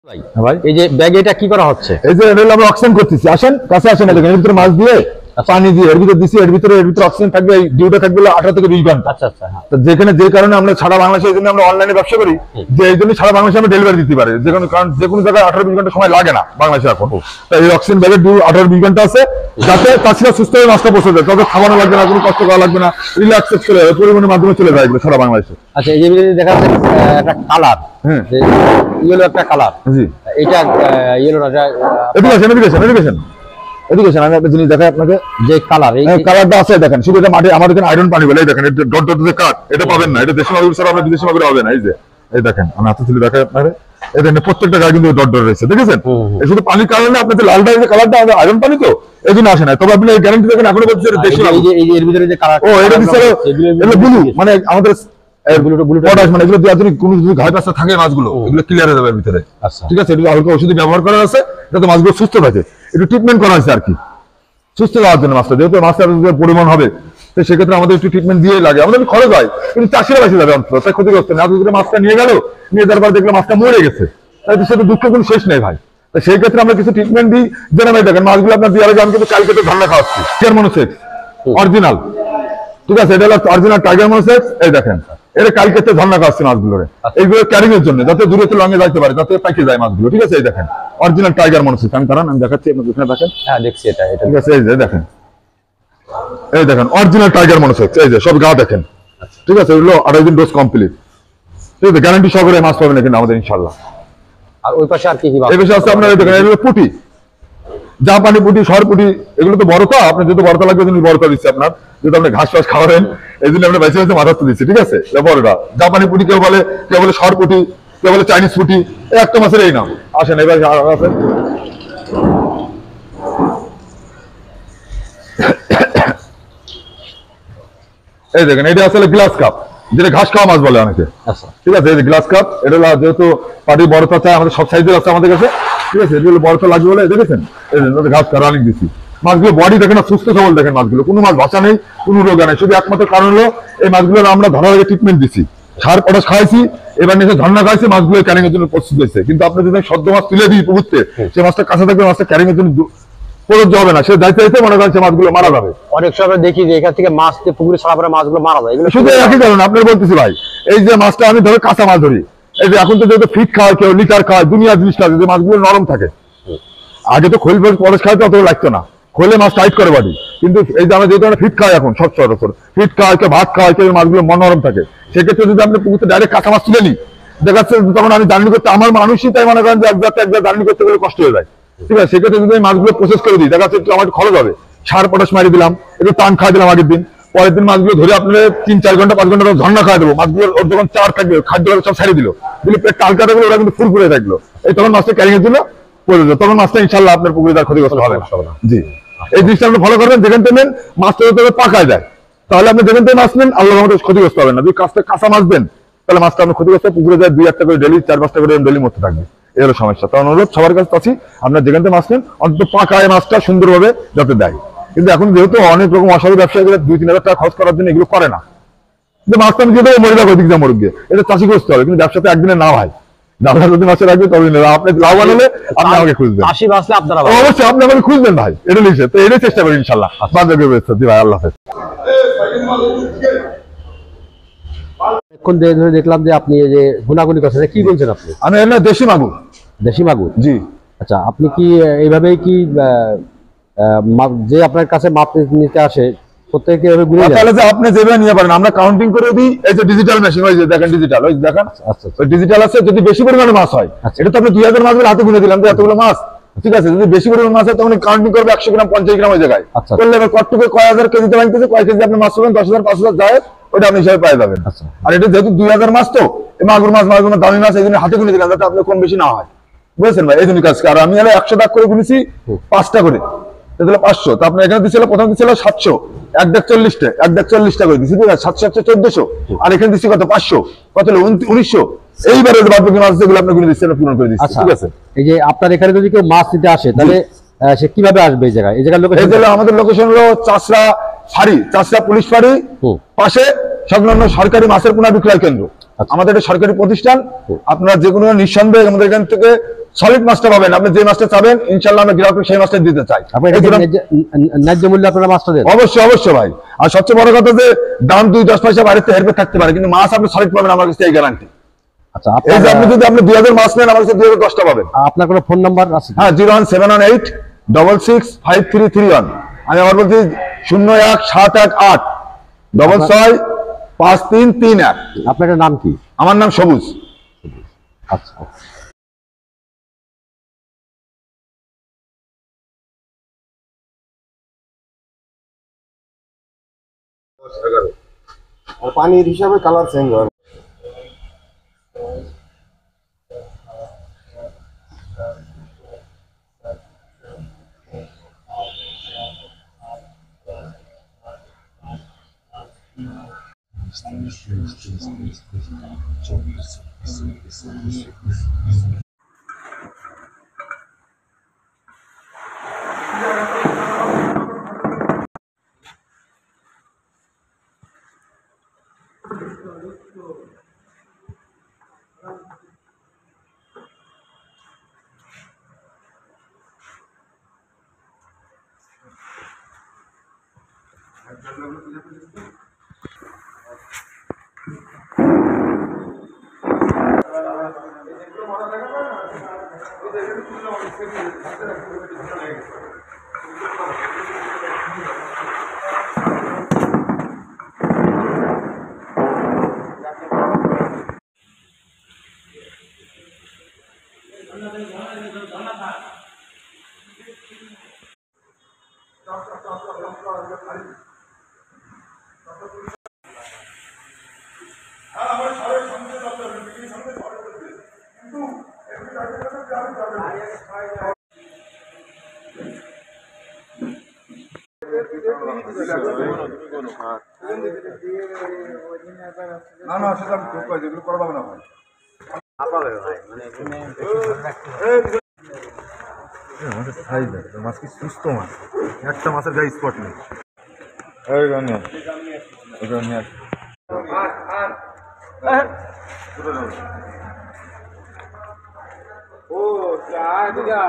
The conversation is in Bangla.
ভাই এই যে ব্যাগে এটা কি করা হচ্ছে? এই যে এটা আমরা অক্সিজেন করতেছি, আসেন কাছে আসেন, এর ভিতরে মাছ দিয়ে পানি দিয়ে এর ভিতরে দিছি, এর ভিতরে অক্সিজেন থাকবে, ডিউটা থাকবে 18 থেকে 20 ঘন্টা। আচ্ছা আচ্ছা, হ্যাঁ। তো যেখানে যে কারণে আমরা সারা বাংলাদেশে, এই জন্য আমরা অনলাইনে ব্যবসা করি, যে এই জন্য সারা বাংলাদেশে আমরা ডেলিভারি দিতে পারি, যে কারণ যে কোনো জায়গায় 18-20 ঘন্টা সময় লাগে না বাংলাদেশে এখন। তাই এই অক্সিজেন ব্যাগের 18-20 ঘন্টা আছে, যাতে চাষিরা সুস্থ হয়ে মাছটা পৌঁছে যায়, তাদের খাওয়ানো লাগবে না, কোনো কষ্ট করা লাগবে না, রিল্যাক্স চলে যাবে, পরিবহনের মাধ্যমে চলে যায় সারা বাংলাদেশে। আচ্ছা, এই যে দেখা যাচ্ছে একটা কালার, ইয়েলো একটা কালার, জি এটা ইয়েলো না, এডুকেশন আমি একটা জিনিস দেখাই আপনাকে, যে কালার, এই কালারটা আছে দেখেন, শুধু এটা মাঠে আমাদের এখানে আয়রন পানি বলে, এই দেখেন ডট ডট যে কাট, এটা পাবেন না, এটা দেশি মাগুর ছাড়া আপনার বিদেশি মাগুর হবে না। এই যে এই দেখেন আমি হাতে তুলে দেখাই আপনাকে, এই দেখেন প্রত্যেকটা গায়ে কিন্তু ডট ডট রয়েছে, দেখেছেন? এই শুধু পানির কারণে আপনাদের লালটা যে কালারটা আমাদের আয়রন পানি, তো এই জন্য আসে না। তবে আপনি এই গ্যারান্টি দেখেন এখনো বলছে এটা দেশি মাগুর। এই যে এর ভিতরে যে কালার, ও এটা দিচ্ছে এগুলো ব্লু, মানে আমাদের পটাশ, মানে এগুলো যদি কোনো যদি ঘাট রাস্তা থাকে মাছগুলো এগুলো ক্লিয়ার হয়ে যাবে এর ভিতরে। ঠিক আছে, এটা হালকা ওষুধ ব্যবহার করা আছে যাতে মাছগুলো সুস্থ থাকে, একটু ট্রিটমেন্ট করা হয়েছে আর কি, সুস্থ হওয়ার জন্য মাছটা, যেহেতু মাছটার পরিমাণ হবে, তো সেক্ষেত্রে আমাদের একটু ট্রিটমেন্ট দিয়ে লাগে, আমাদের খরচ হয়, কিন্তু চাষিরা বেশি যাবে অন্তত, তাই ক্ষতিগ্রস্ত না। আপনি মাছটা নিয়ে গেল, নিয়ে যাওয়ার পর দেখলে মাছটা মরে গেছে, তাই সেটা দুঃখের কোনো শেষ নেই ভাই। তো সেই ক্ষেত্রে আমরা কিছু ট্রিটমেন্ট দিই, যেন ভাই দেখেন মাছগুলো আপনার দিয়ে আমি কিন্তু কালকে তো ধান্না খাওয়াচ্ছি টাইগার মনোসেক্স অরিজিনাল, ঠিক আছে, এটা হলো অরিজিনাল টাইগার মনোসেক্স। এই দেখেন এটা কালকে তো ধান্না খাওয়াচ্ছি মাছগুলোরে, এইগুলো ক্যারিং এর জন্য, যাতে দূরে লঙে যাইতে পারে, যাতে পাইকে যায় মাছগুলো। ঠিক আছে, এই দেখেন অরিজিনাল টাইগার মনোসেক্স, আমি দাঁড়ান আমি দেখাচ্ছি আপনাদের, এখানে দেখেন, হ্যাঁ দেখছি এটা, ঠিক আছে, এই যে দেখেন, এই দেখেন অরিজিনাল টাইগার মনোসেক্স, এই যে সব গা দেখেন, ঠিক আছে, এগুলো 28 দিন ডোজ কমপ্লিট, ঠিক আছে, গ্যারান্টি সহকারে মাছ পাবেন এখানে আমাদের ইনশাআল্লাহ। আর ওই পাশে আর কি কি এই পাশে আছে আপনার, এই দেখেন এগুলো পুঁটি, জাপানি পুঁটি, সর পুঁটি, এগুলো তো বড়তা, আপনার যেহেতু বড়তা লাগবে ওই জন্য বড়তা দিচ্ছি আপনার, যেহেতু আপনি ঘাস ফাস খাওয়াবেন এই জন্য আমরা বেছে বেছে মাথা দিচ্ছি। ঠিক আছে, বড়টা জাপানি পুঁটি, কেউ বলে সর পুঁটি, কেউ বলে চাইনিজ পুঁটি, একটা মাছের এই নাম। আসেন এবার আসেন, এই দেখেন এটা আসলে গ্লাস কাপ, যেটা ঘাস খাওয়া মাছ বলে অনেকে। ঠিক আছে, এই যে গ্লাস কাপ, এটা যেহেতু পাটি বড়তা চাই, আমাদের সব সাইজের আছে আমাদের কাছে। ঠিক আছে, এগুলো বড়তা লাগবে বলে দেখেছেন, এই যে ঘাস খাওয়া রানিং দিচ্ছি। মাছগুলো বডি দেখেন, সুস্থ সবল দেখেন মাছগুলো, কোনো মাছ বাঁচা নেই, কোনো রোগ নেই, শুধু একমাত্র কারণ হলো এই মাছগুলো আমরা ধরার আগে ট্রিটমেন্ট দিচ্ছি, সার পটাশ খাইছি, এবার নিচে ঝর্ণা খাইছি, মাছগুলো ক্যারিং এর জন্য প্রস্তুত হয়েছে। কিন্তু আপনি যদি সদ্য মাছ তুলে দিই পুকুরতে, সে মাছটা কাছে থাকবে, মাছটা ক্যারিং এর জন্য প্রযোজ্য হবে না, সে দায়িত্ব দিতে মনে করেন মাছগুলো মারা যাবে। অনেক সময় দেখি যে এখান থেকে মাছ পুকুরে ছাড়া পরে মাছগুলো মারা যায়, এগুলো শুধু একই কারণ আপনার বলতেছি ভাই। এই যে মাছটা আমি ধরো কাঁচা মাছ ধরি, এই যে এখন তো যেহেতু ফিট খাওয়ায়, কেউ লিটার খাওয়ায়, দুনিয়া জিনিসটা যে মাছগুলো নরম থাকে, আগে তো খোল পরশ খাওয়াতে অত লাগতো না, খোলে মাছ টাইট করে বাড়ি, কিন্তু এই যে আমরা যেহেতু আমরা ফিট খাওয়াই, এখন সব ফিট খাওয়ায়, কেউ ভাত খাওয়ায়, কেউ মাছগুলো নরম থাকে, সেক্ষেত্রে যদি আপনি পুকুরতে ডাইরেক্ট কাঁচা মাছ তুলে নিই, দেখা যাচ্ছে তখন আমি জার্নি করতে, আমার মানুষই তাই মনে করেন যে একবার জার্নি করতে গেলে কষ্ট হয়ে যায়। ঠিক আছে, সেক্ষেত্রে যদি আমি মাছগুলো প্রসেস করে দিই, দেখা যাচ্ছে একটু আমার খরচ হবে, সার পটাশ মারি দিলাম, একটু টান খাওয়া দিলাম আগের দিন, পরের দিন মাছগুলো ধরে আপনার 3-4 ঘন্টা 5 ঘন্টা ঝর্ণা খাওয়া দেবো, মাছগুলো ওর যখন চার থাকবে, খাদ্য সব ছাড়িয়ে দিল, দিলে পেটটা হালকা থাকলো, ওরা কিন্তু ফুরফুরে থাকলো, এই তখন মাছটা ক্যারিং এর জন্য প্রয়োজন, তখন মাছটা ইনশাল্লাহ আপনার পুকুরে তার ক্ষতিগ্রস্ত হবে না। জি, এই জিনিসটা আপনি ফলো করবেন, যেখান থেকে নেন মাছটা যদি পাকায় যায়, তাহলে আপনি যেখান থেকে মাছ নেন আল্লাহ আমাদের ক্ষতিগ্রস্ত হবে না। যদি কাঁচা মাছ দেন, তাহলে মাছটা আপনার ক্ষতিগ্রস্ত, পুকুরে যায় 2-1টা করে ডেলি, 4-5টা করে ডেলি মরতে থাকবে, এই হলো সমস্যা। তখন অনুরোধ সবার কাছে আছি, আপনার যেখান থেকে মাছ নেন অন্তত পাকায় মাছটা সুন্দরভাবে যাতে দেয়। কিন্তু এখন যেহেতু অনেক রকম অসাধু ব্যবসায়ীরা 2-3 হাজার টাকা খরচ করার জন্য এগুলো করে না, যে মাছটা আমি যেহেতু মরে যাবো, দিক যা মরুক গিয়ে, এটা চাষি করতে হবে, কিন্তু ব্যবসাতে একদিনে না হয়, আপনার যদি মাছে রাখবে তবে আপনি লাভবান হলে আপনি আমাকে খুঁজবেন, অবশ্যই আপনি আমাকে খুঁজবেন ভাই, এটা লিখছে, তো এটাই চেষ্টা করি ইনশাল্লাহ। ভাই আল্লাহ হাফেজ। দেখলাম যে আপনি এই যে গুনাগুনি করছেন, কি বলছেন আপনি? আমি এলাম দেশি মাগুর। দেশি মাগুর, জি। আচ্ছা, আপনি কি এইভাবেই কি যে আপনার কাছে মাপ নিতে আসে প্রত্যেকে আপনি যেভাবে নিয়ে পারেন, আমরা কাউন্টিং করে দিই, এই যে ডিজিটাল মেশিন, ওই যে দেখেন ডিজিটাল, ওই দেখেন ডিজিটাল আছে, যদি বেশি পরিমাণে মাছ হয়, এটা তো আপনি 2000 মাছ হাতে গুনে দিলাম যে এতগুলো মাছ, ঠিক আছে, যদি বেশি পরিমাণ মাছ হয় তখন কাউন্টিং করবে 100 গ্রাম 50 গ্রাম ওই জায়গায় করলে, এবার কতটুকু কয় হাজার কেজিতে ভাঙতেছে, কয় কেজি আপনি মাছ পাবেন, 10,000 5,000 যায়, ওটা আপনি হিসাবে পাই যাবেন। আর এটা যেহেতু 2000 মাছ, তো মাগুর মাছ দামি মাছ, এই জন্য হাতে গুনে দিলাম যাতে আপনার কম বেশি না হয়, বুঝেছেন ভাই, এই জন্য কাজ। আর আমি 100 দাগ করে গুনেছি 5টা করে, তাহলে 500, তো আপনার এখানে দিচ্ছিল, প্রথম দিচ্ছিল 700, 1 দাগ 40টা করে দিচ্ছি, ঠিক আছে, 700 1400, আর এখানে দিচ্ছি কত 500, কত হলো 1900, এইবারে বাদবাকি মাছ যেগুলো আপনি গুনে দিচ্ছেন পূরণ করে দিচ্ছি। ঠিক আছে, এই যে আপনার এখানে যদি কেউ মাছ নিতে আসে, তাহলে সে কিভাবে আসবে এই জায়গায়? এই জায়গার লোকেশন, আমাদের লোকেশন হলো চাষরা ফাঁড়ি, চাষরা পুলিশ ফাঁড়ি পাশে সংলগ্ন সরকারি মাছের পোনা বিক্রয় কেন্দ্র। আমাদের এটা সরকারি প্রতিষ্ঠান, আপনারা যে কোনো নিঃসন্দেহে আমাদের এখান থেকে সলিড মাছটা পাবেন। আপনি যে মাছটা চাবেন ইনশাআল্লাহ আমরা গ্রাহককে সেই মাছটা দিতে চাই। আপনি ন্যায্য মূল্যে আপনারা মাছটা দেন? অবশ্যই অবশ্যই ভাই। আর সবচেয়ে বড় কথা যে দাম 2-10 পয়সা বাইরে থেকে হেরফের থাকতে পারে, কিন্তু মাছ আপনি সলিড পাবেন আমার কাছে, এই গ্যারান্টি। আচ্ছা, এই যে আপনি যদি 2000 মাছ নেন আমার কাছে 2010টা পাবেন। আপনার কোনো ফোন নাম্বার আছে? হ্যাঁ, 01718665331। আমি আবার বলছি 01718665331। আপনার নাম কি? আমার নাম সবুজ। আচ্ছা। আর পানির হিসাবে কালার চেঞ্জ হয়। না না, সেটা আমি খুব কই যেগুলো করা যাবে না ভাই। আপাবে ভাই, মানে এখানে মাছের সাইজ আছে, মাছ কি সুস্থ মাছ, একটা মাছের গায়ে স্পট নেই। এই গানে এটা নিয়ে ও চা দিগা